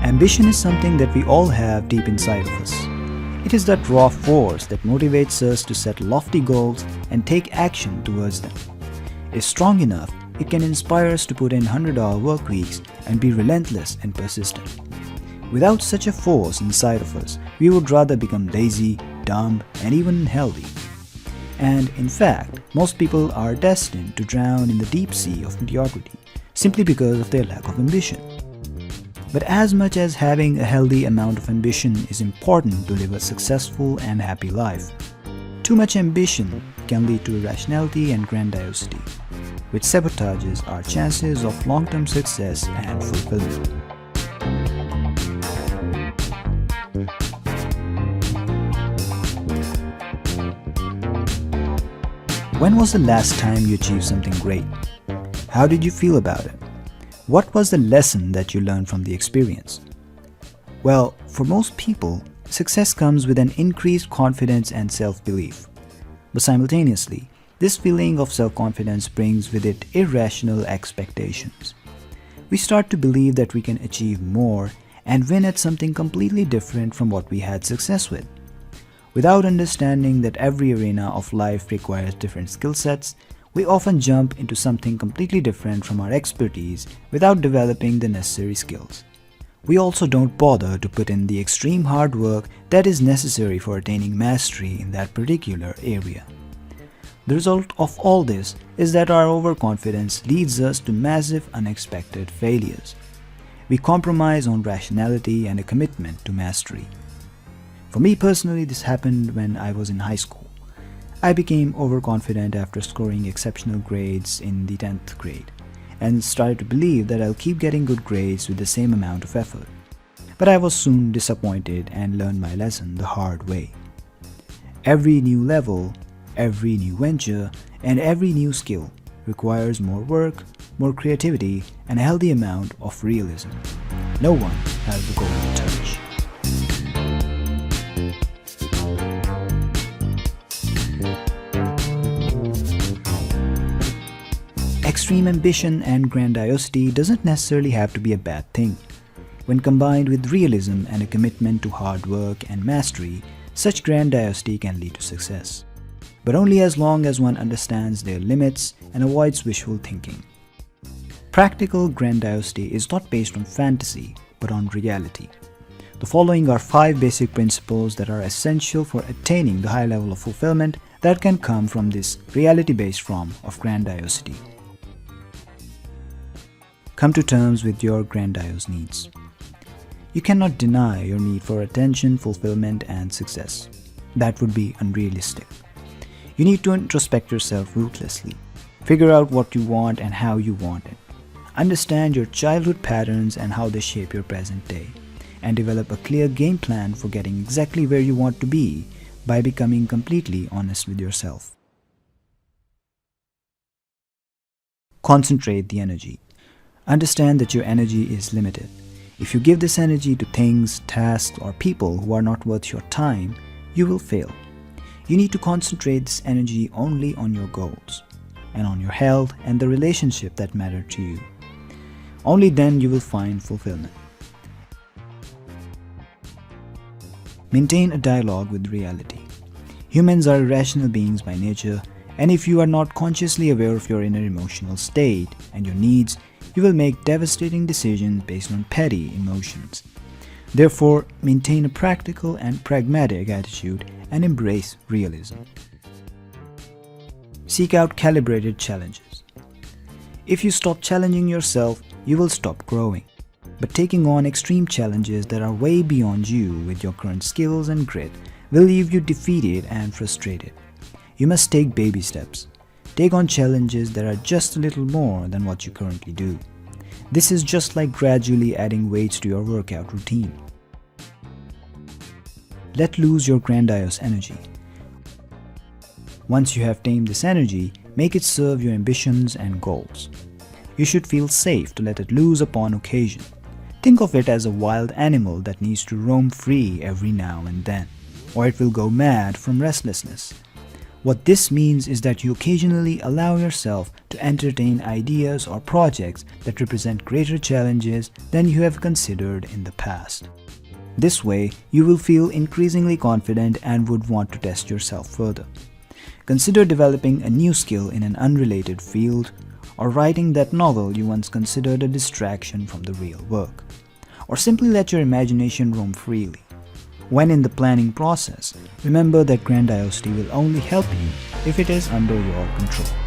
Ambition is something that we all have deep inside of us. It is that raw force that motivates us to set lofty goals and take action towards them. If strong enough, it can inspire us to put in 100-hour work weeks and be relentless and persistent. Without such a force inside of us, we would rather become lazy, dumb, and even unhealthy. And in fact, most people are destined to drown in the deep sea of mediocrity simply because of their lack of ambition. But as much as having a healthy amount of ambition is important to live a successful and happy life, too much ambition can lead to irrationality and grandiosity, which sabotages our chances of long-term success and fulfillment. When was the last time you achieved something great? How did you feel about it? What was the lesson that you learned from the experience? Well, for most people, success comes with an increased confidence and self-belief. But simultaneously, this feeling of self-confidence brings with it irrational expectations. We start to believe that we can achieve more and win at something completely different from what we had success with. Without understanding that every arena of life requires different skill sets, we often jump into something completely different from our expertise without developing the necessary skills. We also don't bother to put in the extreme hard work that is necessary for attaining mastery in that particular area. The result of all this is that our overconfidence leads us to massive unexpected failures. We compromise on rationality and a commitment to mastery. For me personally, this happened when I was in high school. I became overconfident after scoring exceptional grades in the 10th grade and started to believe that I'll keep getting good grades with the same amount of effort. But I was soon disappointed and learned my lesson the hard way. Every new level, every new venture, and every new skill requires more work, more creativity, and a healthy amount of realism. No one has the golden touch. Extreme ambition and grandiosity doesn't necessarily have to be a bad thing. When combined with realism and a commitment to hard work and mastery, such grandiosity can lead to success. But only as long as one understands their limits and avoids wishful thinking. Practical grandiosity is not based on fantasy, but on reality. The following are 5 basic principles that are essential for attaining the high level of fulfillment that can come from this reality-based form of grandiosity. Come to terms with your grandiose needs. You cannot deny your need for attention, fulfillment, and success. That would be unrealistic. You need to introspect yourself ruthlessly. Figure out what you want and how you want it. Understand your childhood patterns and how they shape your present day. And develop a clear game plan for getting exactly where you want to be by becoming completely honest with yourself. Concentrate the energy. Understand that your energy is limited. If you give this energy to things, tasks, or people who are not worth your time, you will fail. You need to concentrate this energy only on your goals and on your health and the relationship that matter to you. Only then you will find fulfillment. Maintain a dialogue with reality. Humans are irrational beings by nature, and if you are not consciously aware of your inner emotional state and your needs, you will make devastating decisions based on petty emotions. Therefore, maintain a practical and pragmatic attitude and embrace realism. Seek out calibrated challenges. If you stop challenging yourself, you will stop growing. But taking on extreme challenges that are way beyond you with your current skills and grit will leave you defeated and frustrated. You must take baby steps. Take on challenges that are just a little more than what you currently do. This is just like gradually adding weights to your workout routine. Let loose your grandiose energy. Once you have tamed this energy, make it serve your ambitions and goals. You should feel safe to let it loose upon occasion. Think of it as a wild animal that needs to roam free every now and then, or it will go mad from restlessness. What this means is that you occasionally allow yourself to entertain ideas or projects that represent greater challenges than you have considered in the past. This way, you will feel increasingly confident and would want to test yourself further. Consider developing a new skill in an unrelated field, or writing that novel you once considered a distraction from the real work. Or simply let your imagination roam freely. When in the planning process, remember that grandiosity will only help you if it is under your control.